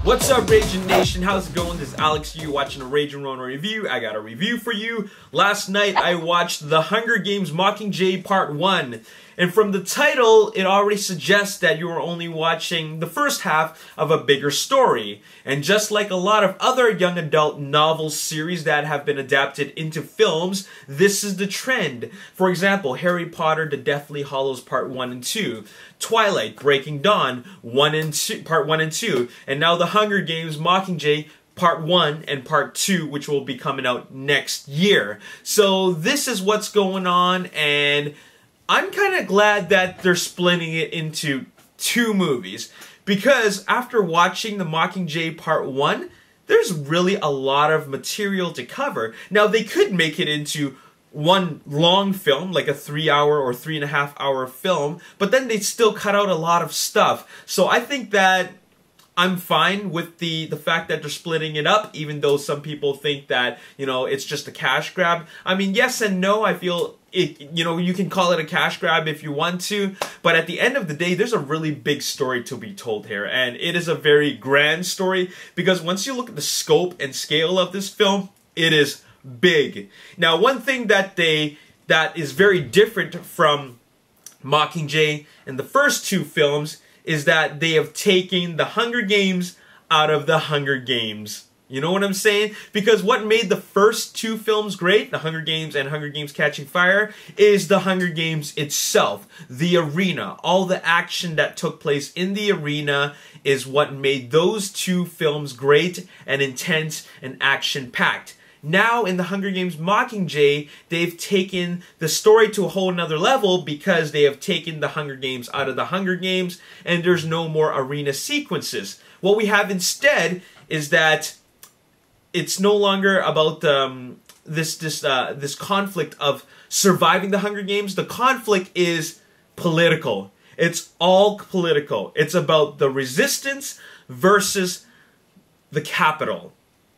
What's up, Ragin Nation? How's it going? This is Alex. You watching a Ragin Ronin review. I got a review for you. Last night I watched The Hunger Games Mockingjay Part 1. And from the title, it already suggests that you are only watching the first half of a bigger story. And just like a lot of other young adult novel series that have been adapted into films, this is the trend. For example, Harry Potter, The Deathly Hallows Part 1 and 2, Twilight, Breaking Dawn, Part 1 and 2, and now The Hunger Games Mockingjay Part 1 and Part 2, which will be coming out next year. So this is what's going on, and I'm kind of glad that they're splitting it into two movies, because after watching the Mockingjay Part 1, there's really a lot of material to cover. Now, they could make it into one long film, like a 3-hour or 3.5-hour film, but then they'd still cut out a lot of stuff. So I think that I'm fine with the fact that they're splitting it up, even though some people think that, you know, it's just a cash grab. I mean, yes and no. I feel it, you know, you can call it a cash grab if you want to, but at the end of the day, there's a really big story to be told here, and it is a very grand story, because once you look at the scope and scale of this film, it is big. Now, one thing that is very different from Mockingjay in the first two films is that they have taken the Hunger Games out of the Hunger Games. You know what I'm saying? Because what made the first two films great, The Hunger Games and Hunger Games Catching Fire, is The Hunger Games itself. The arena, all the action that took place in the arena is what made those two films great and intense and action-packed. Now, in The Hunger Games Mockingjay, they've taken the story to a whole nother level, because they have taken the Hunger Games out of the Hunger Games, and there's no more arena sequences. What we have instead is that it's no longer about this conflict of surviving the Hunger Games. The conflict is political. It's all political. It's about the resistance versus the capital.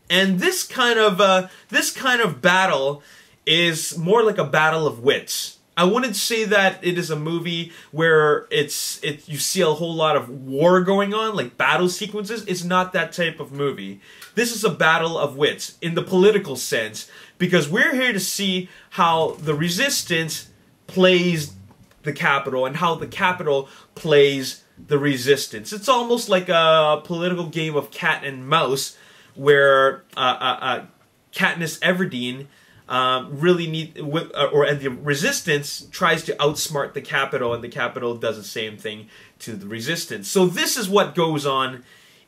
And this kind of battle is more like a battle of wits. I wouldn't say that it is a movie where you see a whole lot of war going on, like battle sequences. It's not that type of movie. This is a battle of wits in the political sense, because we're here to see how the resistance plays the capital and how the capital plays the resistance. It's almost like a political game of cat and mouse, where Katniss Everdeen and the resistance tries to outsmart the capital, and the capital does the same thing to the resistance. So this is what goes on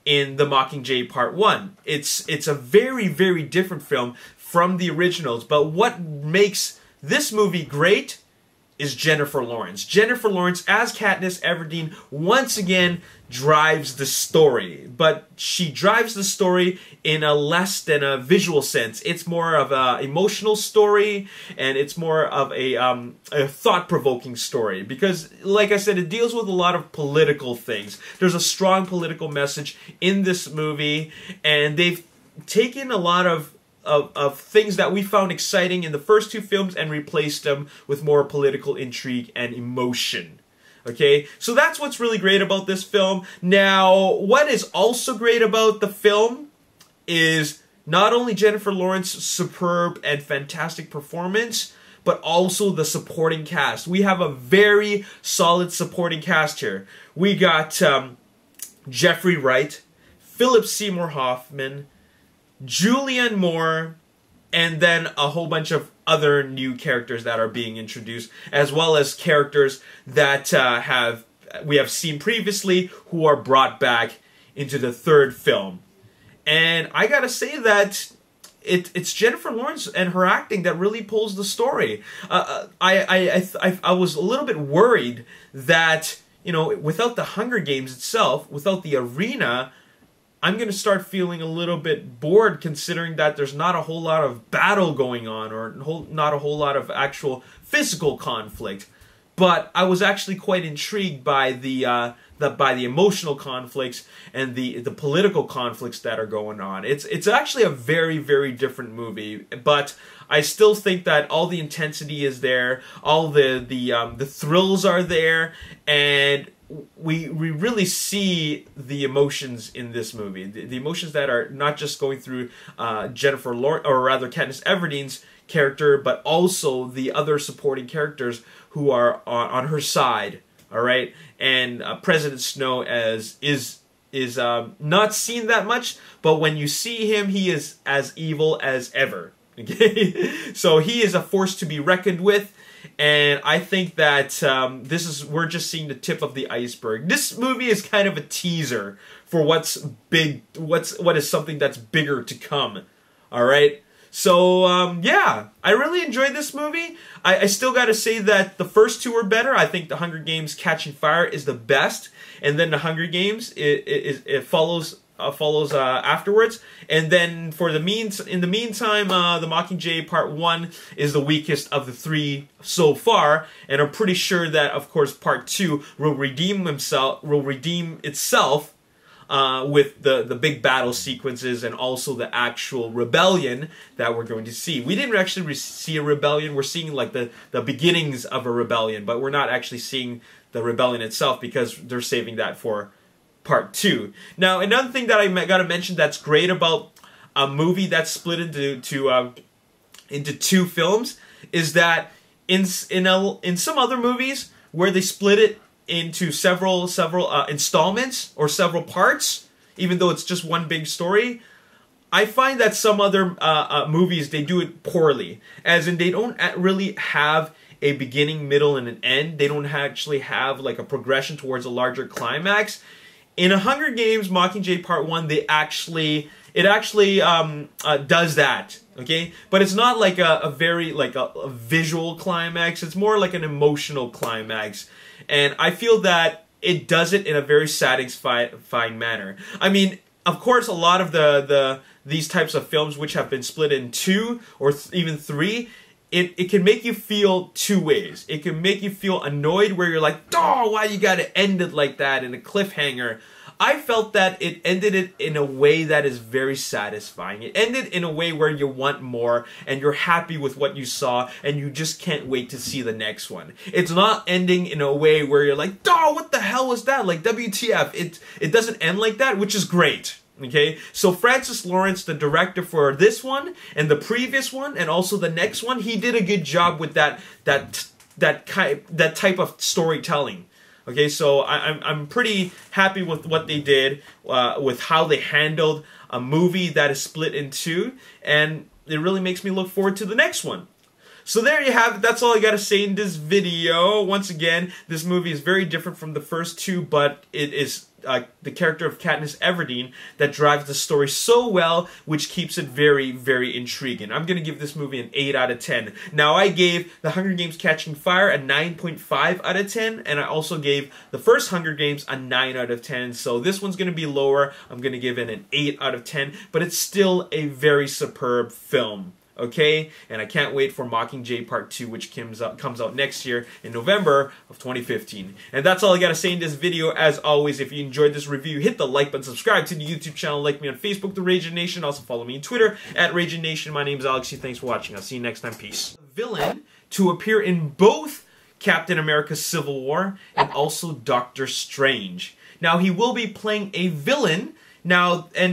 in the Mockingjay Part 1. It's a very, very different film from the originals, but what makes this movie great is Jennifer Lawrence. Jennifer Lawrence as Katniss Everdeen once again drives the story, but she drives the story in a less than a visual sense. It's more of an emotional story, and it's more of a thought-provoking story, because, like I said, it deals with a lot of political things. There's a strong political message in this movie, and they've taken a lot of things that we found exciting in the first two films and replaced them with more political intrigue and emotion. Okay, so that's what's really great about this film. Now, what is also great about the film is not only Jennifer Lawrence's superb and fantastic performance, but also the supporting cast. We have a very solid supporting cast here. We got Jeffrey Wright, Philip Seymour Hoffman, Julianne Moore, and then a whole bunch of other new characters that are being introduced, as well as characters that we have seen previously who are brought back into the third film. And I gotta say that it's Jennifer Lawrence and her acting that really pulls the story. I was a little bit worried that, you know, without the Hunger Games itself, without the arena, I'm going to start feeling a little bit bored, considering that there's not a whole lot of battle going on, or not a whole lot of actual physical conflict. But I was actually quite intrigued by the emotional conflicts and the political conflicts that are going on. It's actually a very, very different movie, but I still think that all the intensity is there, all the thrills are there, and we really see the emotions in this movie, the emotions that are not just going through Jennifer Lawrence, or rather Katniss Everdeen's character, but also the other supporting characters who are on her side. All right, and President Snow is not seen that much, but when you see him, he is as evil as ever. Okay, so he is a force to be reckoned with. And I think that we're just seeing the tip of the iceberg. This movie is kind of a teaser for what's big, what is something that's bigger to come. All right. So yeah, I really enjoyed this movie. I still got to say that the first two are better. I think The Hunger Games: Catching Fire is the best, and then The Hunger Games it follows afterwards. And then in the meantime, The Mockingjay Part 1 is the weakest of the three so far, and I'm pretty sure that, of course, Part 2 will redeem itself with the big battle sequences and also the actual rebellion that we're going to see. We didn't actually see a rebellion. We're seeing like the beginnings of a rebellion, but we're not actually seeing the rebellion itself because they're saving that for Part 2. Now, another thing that I gotta mention that's great about a movie that's split into two films is that in some other movies where they split it into several installments or several parts, even though it's just one big story, I find that some other movies, they do it poorly, as in they don't really have a beginning, middle, and an end. They don't actually have like a progression towards a larger climax. In A Hunger Games Mockingjay Part 1, it actually does that, okay? But it's not like a very, like a visual climax. It's more like an emotional climax. And I feel that it does it in a very satisfying manner. I mean, of course, a lot of these types of films which have been split in two or even three, it can make you feel two ways. It can make you feel annoyed where you're like, oh, why you gotta end it like that in a cliffhanger? I felt that it ended it in a way that is very satisfying. It ended in a way where you want more and you're happy with what you saw and you just can't wait to see the next one. It's not ending in a way where you're like, oh, what the hell was that? Like, WTF. It doesn't end like that, which is great. Okay, so Francis Lawrence, the director for this one and the previous one and also the next one, he did a good job with that type of storytelling. Okay, so I'm pretty happy with what they did, with how they handled a movie that is split in two, and it really makes me look forward to the next one. So there you have it. That's all I gotta say in this video. Once again, this movie is very different from the first two, but it is the character of Katniss Everdeen that drives the story so well, which keeps it very, very intriguing. I'm gonna give this movie an 8 out of 10. Now, I gave The Hunger Games: Catching Fire a 9.5 out of 10, and I also gave the first Hunger Games a 9 out of 10, so this one's gonna be lower. I'm gonna give it an 8 out of 10, but it's still a very superb film. Okay, and I can't wait for Mockingjay Part 2, which comes out next year in November of 2015. And that's all I gotta say in this video. As always, if you enjoyed this review, hit the like button, subscribe to the YouTube channel, like me on Facebook, The Ragin Nation. Also follow me on Twitter, @Ragin Nation. My name's Alex. Thanks for watching. I'll see you next time. Peace. Villain to appear in both Captain America: Civil War and also Doctor Strange. Now, he will be playing a villain. Now, and